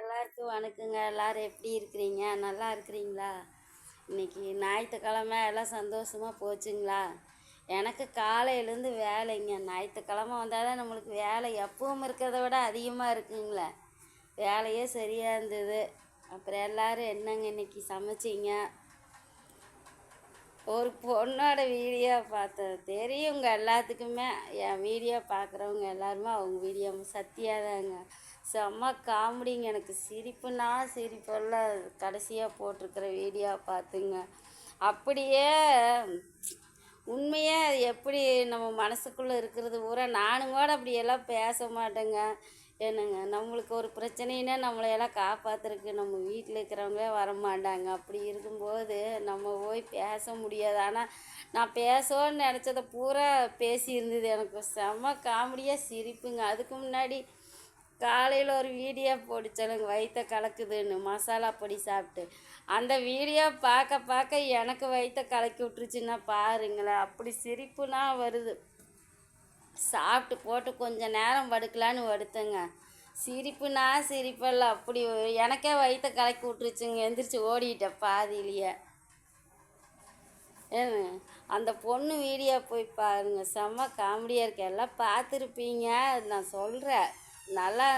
எல்லாருக்கும் வணக்கங்க. எல்லாரும் எப்படி இருக்கிறீங்க? நல்லா இருக்கிறீங்களா? இன்னைக்கு ஞாயிற்றுக்கிழமை எல்லாம் சந்தோஷமாக போச்சுங்களா? எனக்கு காலையிலேருந்து வேலைங்க. ஞாயிற்றுக்கிழமை வந்தால் தான் நம்மளுக்கு வேலை எப்பவும் இருக்கிறத விட அதிகமாக இருக்குங்களே. வேலையே சரியாக இருந்தது. அப்புறம் எல்லோரும் என்னங்க இன்னைக்கு சமைச்சிங்க? ஒரு பொண்ணோட வீடியோ பார்த்தேன். தெரியுங்க எல்லாத்துக்குமே. என் வீடியோ பார்க்குறவங்க எல்லாருமே அவங்க வீடியோ சத்தியாதாங்க. செம்ம காமெடிங்க. எனக்கு சிரிப்புனா சிரிப்பெல்லாம் கடைசியாக போட்டிருக்கிற வீடியோ பார்த்துங்க. அப்படியே உண்மையாக அது எப்படி நம்ம மனசுக்குள்ளே இருக்கிறது பூரா நானும் கூட அப்படியெல்லாம் பேச மாட்டேங்க. என்னங்க நம்மளுக்கு ஒரு பிரச்சனைன்னா நம்மளையெல்லாம் காப்பாற்றுறதுக்கு நம்ம வீட்டில் இருக்கிறவங்களே வரமாட்டாங்க. அப்படி இருக்கும்போது நம்ம போய் பேச முடியாது. ஆனால் நான் பேசணும்னு நினச்சதை பூரா பேசியிருந்தது. எனக்கு செம்ம காமெடியாக சிரிப்புங்க. அதுக்கு முன்னாடி காலையில் ஒரு வீடியோ போட்டுச்சலுங்க, வயிற்ற கலக்குதுன்னு மசாலா பொடி சாப்பிட்டு. அந்த வீடியோ பார்க்க பார்க்க எனக்கு வயிற்ற கலக்கி விட்டுருச்சுன்னா பாருங்களேன். அப்படி சிரிப்புனா வருது. சாப்பிட்டு போட்டு கொஞ்சம் நேரம் படுக்கலான்னு படுத்தேங்க. சிரிப்புனா சிரிப்பெல்லாம் அப்படி எனக்கே வயிற்ற கலக்கி விட்டுருச்சுங்க. எந்திரிச்சு ஓடிட்டேன் பாதியிலேயே. ஏன்னு அந்த பொண்ணு வீடியோ போய் பாருங்க, செம்ம காமெடியாக இருக்கு. எல்லாம் பார்த்துருப்பீங்க. நான் சொல்கிறேன், நல்லா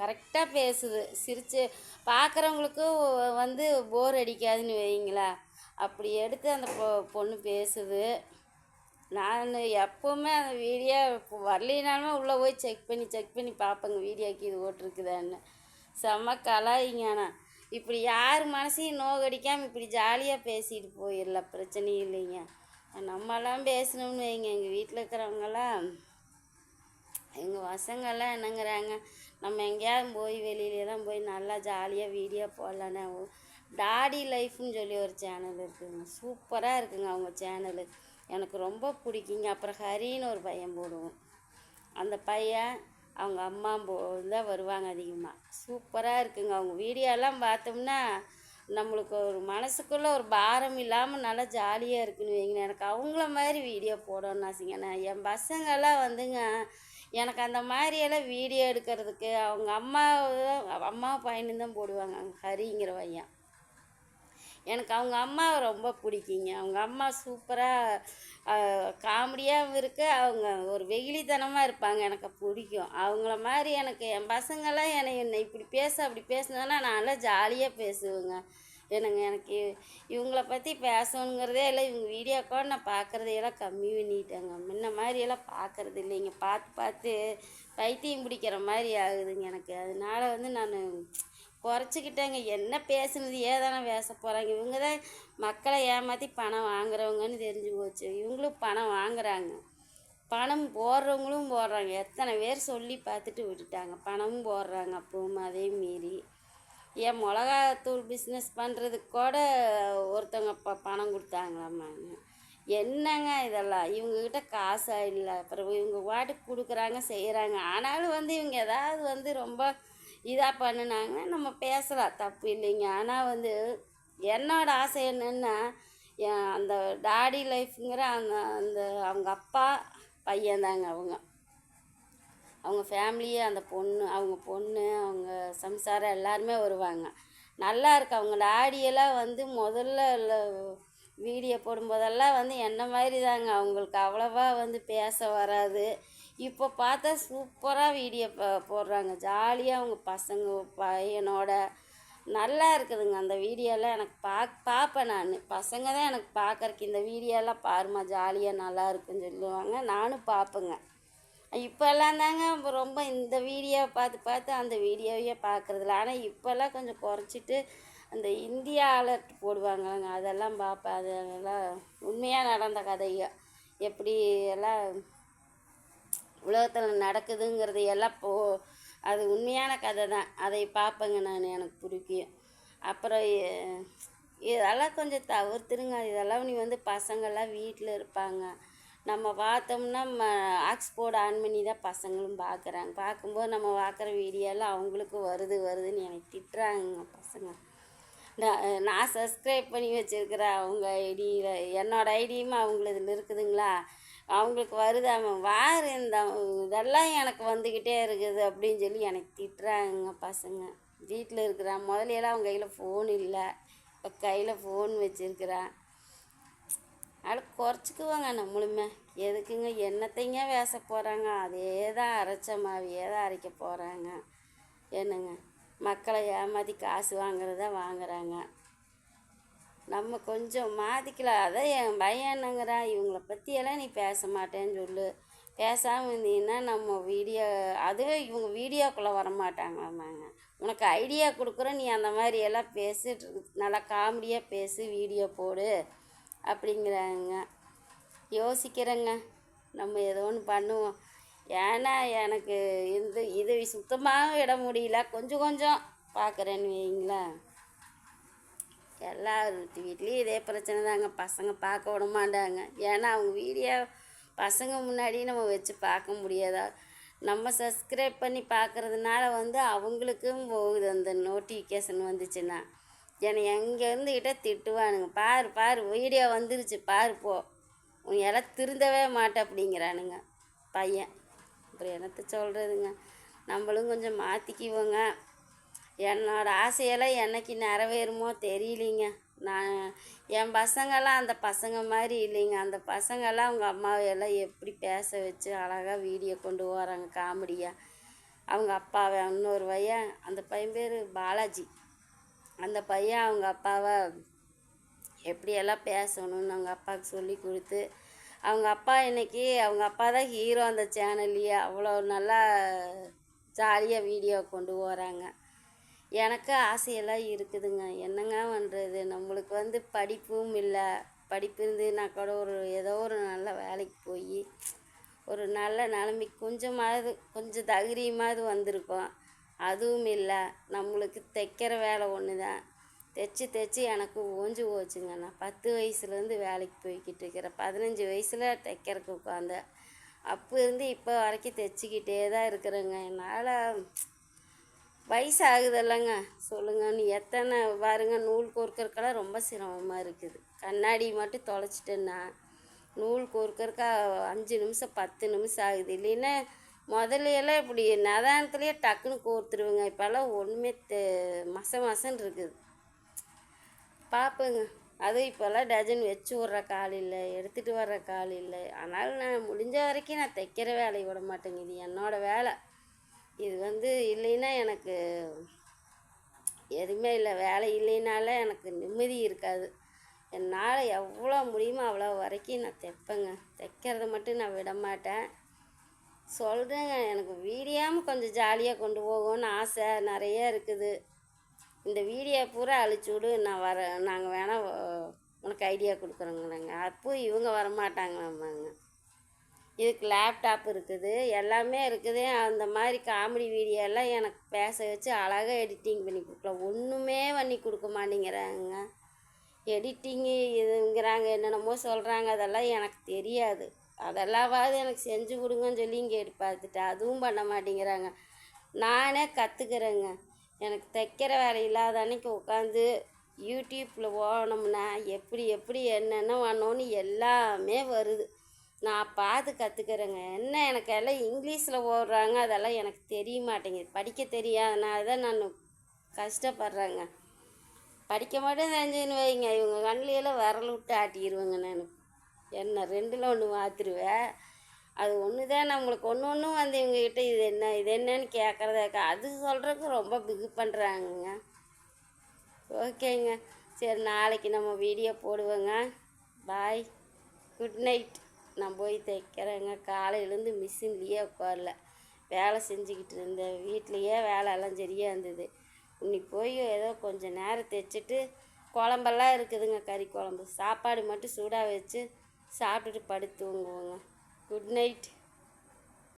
கரெக்டாக பேசுது. சிரித்து பார்க்குறவங்களுக்கும் வந்து போர் அடிக்காதுன்னு வைங்களேன். அப்படி எடுத்து அந்த பொண்ணு பேசுது. நான் எப்போவுமே அந்த வீடியோ வரலினாலுமே உள்ளே போய் செக் பண்ணி பார்ப்பேங்க, வீடியோக்கு இது ஓட்டிருக்குதான்னு. செம்ம கலாயிங்க. ஆனால் இப்படி யார் மனசையும் நோகடிக்காமல் இப்படி ஜாலியாக பேசிட்டு போயிடலாம், பிரச்சனையும் இல்லைங்க. நம்மலாம் பேசணும்னு வைங்க, எங்கள் வீட்டில் இருக்கிறவங்களாம் எங்கள் பசங்கள்லாம் என்னங்கிறாங்க, நம்ம எங்கேயாவது போய் வெளியிலே தான் போய் நல்லா ஜாலியாக வீடியோ போடலான்னு. டாடி லைஃப்னு சொல்லி ஒரு சேனல் இருக்குதுங்க, சூப்பராக இருக்குங்க அவங்க சேனலு. எனக்கு ரொம்ப பிடிக்குங்க. அப்புறம் ஹரின்னு ஒரு பையன் போடுவோம். அந்த பையன் அவங்க அம்மா தான் வருவாங்க அதிகமாக. சூப்பராக இருக்குங்க. அவங்க வீடியோலாம் பார்த்தோம்னா நம்மளுக்கு ஒரு மனசுக்குள்ளே ஒரு பாரம் இல்லாமல் நல்லா ஜாலியாக இருக்குன்னு வைங்க. எனக்கு அவங்கள மாதிரி வீடியோ போடணும்னு ஆசைங்க. நான் என் பசங்கள்லாம் வந்துங்க, எனக்கு அந்த மாதிரியெல்லாம் வீடியோ எடுக்கிறதுக்கு அவங்க அம்மா பையனு தான் போடுவாங்க. ஹரிங்கிற பையன். எனக்கு அவங்க அம்மாவை ரொம்ப பிடிக்குங்க. அவங்க அம்மா சூப்பராக காமெடியாகவும் இருக்குது. அவங்க ஒரு வெகுளித்தனமாக இருப்பாங்க, எனக்கு பிடிக்கும். அவங்கள மாதிரி எனக்கு என் பசங்களாம் என்னை இப்படி அப்படி பேசுனதுன்னா நான்லாம் ஜாலியாக பேசுவேங்க. எனக்கு இவங்கள பற்றி பேசணுங்கிறதே இல்லை. இவங்க வீடியோக்காக நான் பார்க்குறதையெல்லாம் கம்மி பண்ணிட்டேங்க. முன்ன மாதிரியெல்லாம் பார்க்குறது இல்லைங்க. பார்த்து பைத்தியம் பிடிக்கிற மாதிரி ஆகுதுங்க எனக்கு. அதனால வந்து நான் குறைச்சிக்கிட்டேங்க. என்ன பேசுனது ஏதானே பேச போகிறாங்க. இவங்க தான் மக்களை ஏமாற்றி பணம் வாங்குறவங்கன்னு தெரிஞ்சு போச்சு. இவங்களும் பணம் வாங்குறாங்க, பணம் போடுறவங்களும் போடுறாங்க. எத்தனை பேர் சொல்லி பார்த்துட்டு விட்டுட்டாங்க, பணமும் போடுறாங்க. அப்பவும் அதே மீறி ஏன் மிளகாத்தூள் பிஸ்னஸ் பண்ணுறதுக்கு கூட ஒருத்தவங்க பணம் கொடுத்தாங்களாமாங்க. என்னங்க இதெல்லாம்? இவங்கக்கிட்ட காசாக இல்லை. அப்புறம் இவங்க வாட்டுக்கு கொடுக்குறாங்க, செய்கிறாங்க. ஆனாலும் வந்து இவங்க ஏதாவது வந்து ரொம்ப இதாக பண்ணினாங்கன்னா நம்ம பேசலாம், தப்பு இல்லைங்க. ஆனால் வந்து என்னோடய ஆசை என்னென்னா, அந்த டாடி லைஃப்ங்கிற அந்த அந்த அவங்க அப்பா பையன்தாங்க. அவங்க ஃபேமிலியே, அந்த பொண்ணு, அவங்க சம்சாரம் எல்லாருமே வருவாங்க. நல்லா இருக்கு. அவங்க டாடியெல்லாம் வந்து முதல்ல வீடியோ போடும்போதெல்லாம் வந்து என்ன மாதிரி தாங்க. அவங்களுக்கு அவ்வளோவா வந்து பேச வராது. இப்போ பார்த்தா சூப்பராக வீடியோ போடுறாங்க, ஜாலியாக அவங்க பையனோட நல்லா இருக்குதுங்க. அந்த வீடியோலாம் எனக்கு பார்ப்பேன் நான். பசங்க தான் எனக்கு பார்க்குறக்கு இந்த வீடியோலாம் பாருமா ஜாலியாக நல்லா இருக்குன்னு சொல்லுவாங்க, நானும் பார்ப்பேங்க. இப்போல்லாம் தாங்க ரொம்ப இந்த வீடியோ பார்த்து அந்த வீடியோவையே பார்க்குறதில்ல. ஆனால் இப்போல்லாம் கொஞ்சம் குறைச்சிட்டு அந்த இந்தியா அலர்ட் போடுவாங்கங்க, அதெல்லாம் பார்ப்பேன். அதெல்லாம் உண்மையாக நடந்த கதைங்க, எப்படி எல்லாம் உலகத்தில் நடக்குதுங்கிறது எல்லாம் அது உண்மையான கதை தான். அதை பார்ப்பேங்க நான், எனக்கு பிடிக்கும். அப்புறம் இதெல்லாம் கொஞ்சம் தவிர்த்துருங்க. இதெல்லாம் நீ வந்து பசங்கள்லாம் வீட்டில் இருப்பாங்க, நம்ம பார்த்தோம்னா ஆக்ஸ்போர்ட் ஆன் பண்ணி தான் பசங்களும் பார்க்குறாங்க. பார்க்கும்போது நம்ம பார்க்குற வீடியோலாம் அவங்களுக்கும் வருதுன்னு எனக்கு திட்டுறாங்க பசங்க. நான் சப்ஸ்கிரைப் பண்ணி வச்சுருக்கிறேன் அவங்க ஐடியில், என்னோடய ஐடியும் அவங்களதில் இருக்குதுங்களா, அவங்களுக்கு வருதாம இந்த இதெல்லாம் எனக்கு வந்துக்கிட்டே இருக்குது அப்படின்னு சொல்லி எனக்கு திட்டுறாங்க பசங்க. வீட்டில் இருக்கிறான். முதலையெல்லாம் அவன் கையில் ஃபோன் இல்லை, இப்போ கையில் ஃபோன் வச்சுருக்கிறான். அதில் குறைச்சிக்குவாங்க. நம்மளுமே எதுக்குங்க என்னத்தைங்க பேச போகிறாங்க? அதே தான் அரைச்ச மாவையே தான் அரைக்க போகிறாங்க. என்னங்க, மக்களை ஏமாற்றி காசு வாங்குறத வாங்குறாங்க. நம்ம கொஞ்சம் மாற்றிக்கலாம். அதான் என் பையன் என்னங்கிறான், இவங்கள பற்றியெல்லாம் நீ பேச மாட்டேன்னு சொல்லு. பேசாமல் இருந்தீங்கன்னா நம்ம வீடியோ, அதுவே இவங்க வீடியோக்குள்ளே வரமாட்டாங்களாமாங்க. உனக்கு ஐடியா கொடுக்குறோம், நீ அந்த மாதிரி எல்லாம் பேசு, நல்லா காமெடியாக பேசு, வீடியோ போடு அப்படிங்கிறாங்க. யோசிக்கிறேங்க, நம்ம ஏதோ ஒன்று பண்ணுவோம். ஏன்னா எனக்கு இது சுத்தமாக விட முடியல. கொஞ்சம் கொஞ்சம் பார்க்குறேன்னு வைங்களேன். எல்லா வீட்லேயும் இதே பிரச்சனை தாங்க. பசங்க பார்க்க விட மாட்டாங்க. ஏன்னா அவங்க வீடியோ பசங்க முன்னாடி நம்ம வச்சு பார்க்க முடியாதா? நம்ம சப்ஸ்கிரைப் பண்ணி பார்க்குறதுனால அவங்களுக்கும் போகுது. அந்த நோட்டிஃபிகேஷன் வந்துச்சுன்னா என்னை எங்கேருந்துக்கிட்ட திட்டுவானுங்க. பாரு பாரு வீடியோ வந்துருச்சு பாரு போ, உன் எல்லாம் திருந்தவே மாட்டேன் அப்படிங்கிறானுங்க பையன். அப்புறம் என்னத்தை சொல்கிறதுங்க, நம்மளும் கொஞ்சம் மாற்றிக்குவோங்க. என்னோடய ஆசையெல்லாம் என்னைக்கு நிறைவேறுமோ தெரியலிங்க. என் பசங்கள்லாம் அந்த பசங்க மாதிரி இல்லைங்க. அந்த பசங்கள்லாம் அவங்க அம்மாவையெல்லாம் எப்படி பேச வச்சு அழகாக வீடியோ கொண்டு போகிறாங்க காமெடியாக. அவங்க அப்பாவை இன்னொரு பையன், அந்த பையன் பேர் பாலாஜி, அந்த பையன் அவங்க அப்பாவை எப்படியெல்லாம் பேசணும்னு அவங்க அப்பாவுக்கு சொல்லி கொடுத்து, அவங்க அப்பா இன்றைக்கி அவங்க அப்பா தான் ஹீரோ அந்த சேனல்லையே. அவ்வளோ நல்லா ஜாலியாக வீடியோ கொண்டு போகிறாங்க. எனக்கு ஆசையெல்லாம் இருக்குதுங்க. என்னங்க பண்ணுறது, நம்மளுக்கு படிப்பும் இல்லை. படிப்பு இருந்துன்னா கூட ஏதோ ஒரு நல்ல வேலைக்கு போய் ஒரு நல்ல நிலைமைக்கு கொஞ்சம் தைரியமாவது வந்திருக்கோம். அதுவும் இல்லை. நம்மளுக்கு தைக்கிற வேலை ஒன்று தான். தைச்சி எனக்கு ஓஞ்சு போச்சுங்க. நான் 10 வயசுலேருந்து வேலைக்கு போய்கிட்டு இருக்கிறேன். 15 வயசில் தைக்கிறதுக்கு உட்காந்தேன். அப்போ இருந்து இப்போ வரைக்கும் தைச்சிக்கிட்டே தான் இருக்கிறேங்க. என்னால் வயசாகுதல்லங்க, சொல்லுங்கள். நீ எத்தனை பாருங்க, நூல் கோர்க்கறக்கெல்லாம் ரொம்ப சிரமமாக இருக்குது. கண்ணாடி மட்டும் தொலைச்சிட்டேன்னா நூல் கோர்க்கறக்கா 5 நிமிஷம் 10 நிமிஷம் ஆகுது. இல்லைன்னா முதல்லையெல்லாம் இப்படி நதானத்துலேயே டக்குன்னு கோர்த்துருவேங்க. இப்போல்லாம் ஒன்றுமே மசன்னு இருக்குது. பார்ப்பேங்க. அதுவும் இப்போல்லாம் டஜன் வச்சு விட்ற கால் இல்லை, எடுத்துகிட்டு வர்ற கால் இல்லை. அதனால் நான் முடிஞ்ச வரைக்கும் நான் தைக்கிற வேலையை விட மாட்டேங்க. இது என்னோடய வேலை. இது இல்லைன்னா எனக்கு எதுவுமே இல்லை. வேலை இல்லைனால எனக்கு நிம்மதி இருக்காது. என்னால் எவ்வளோ முடியுமோ அவ்வளோ வரைக்கும் நான் தைப்பேங்க. தைக்கிறத மட்டும் நான் விட மாட்டேன். சொல்கிறேங்க, எனக்கு வீடியோவும் கொஞ்சம் ஜாலியாக கொண்டு போகணும்னு ஆசை நிறைய இருக்குது. இந்த வீடியோ பூரா அழிச்சு விடு, நாங்கள் வேணால் உனக்கு ஐடியா கொடுக்குறோங்கிறாங்க. அப்போ இவங்க வரமாட்டாங்களாமாங்க. இதுக்கு லேப்டாப் இருக்குது, எல்லாமே இருக்குது. அந்த மாதிரி காமெடி வீடியோலாம் எனக்கு பேச வச்சு அழகாக எடிட்டிங் பண்ணி கொடுக்கலாம். ஒன்றுமே பண்ணி கொடுக்க மாட்டேங்கிறாங்க. எடிட்டிங்கு இதுங்கிறாங்க, என்னென்னமோ சொல்கிறாங்க. அதெல்லாம் எனக்கு தெரியாது. அதெல்லாமாவது எனக்கு செஞ்சு கொடுங்கன்னு சொல்லி இங்கே பார்த்துட்டு அதுவும் பண்ண மாட்டேங்கிறாங்க. நானே கற்றுக்கிறேங்க. எனக்கு தைக்கிற வேலை இல்லாத அன்னைக்கு உட்காந்து யூடியூப்பில் போனோம்னா எப்படி என்னென்ன பண்ணோன்னு எல்லாமே வருது. நான் பார்த்து கற்றுக்கிறேங்க. என்ன எனக்கு எல்லாம் இங்கிலீஷில் ஓடுறாங்க, அதெல்லாம் எனக்கு தெரிய மாட்டேங்குது. படிக்க தெரியாதனால தான் நான் கஷ்டப்படுறேங்க. படிக்க மட்டும் தெரிஞ்சுன்னு வைங்க, இவங்க கண்ணிலையெல்லாம் விரல் விட்டு ஆட்டிடுவேங்க. நான் என்ன 2ல் 1 மாற்றிடுவேன். அது ஒன்று தான் நம்மளுக்கு ஒன்றும் இவங்ககிட்ட இது என்னன்னு கேட்குறதாக்கா அது சொல்கிறதுக்கு ரொம்ப பிகு பண்ணுறாங்கங்க. ஓகேங்க, சரி, நாளைக்கு நம்ம வீடியோ போடுவோங்க. பாய், குட் நைட். நான் போய் தைக்கிறேங்க. காலையிலேருந்து மிஷின்லேயே உட்காரல, வேலை செஞ்சுக்கிட்டு இருந்தேன். வீட்லேயே வேலையெல்லாம் சரியாக இருந்தது. இன்னைக்கு போய் ஏதோ கொஞ்சம் நேரம் தைச்சிட்டு குழம்பெல்லாம் இருக்குதுங்க, கறி குழம்பு. சாப்பாடு மட்டும் சூடாக வச்சு சாப்பிட்டுட்டு படுத்து தூங்குவோங்க. Good night.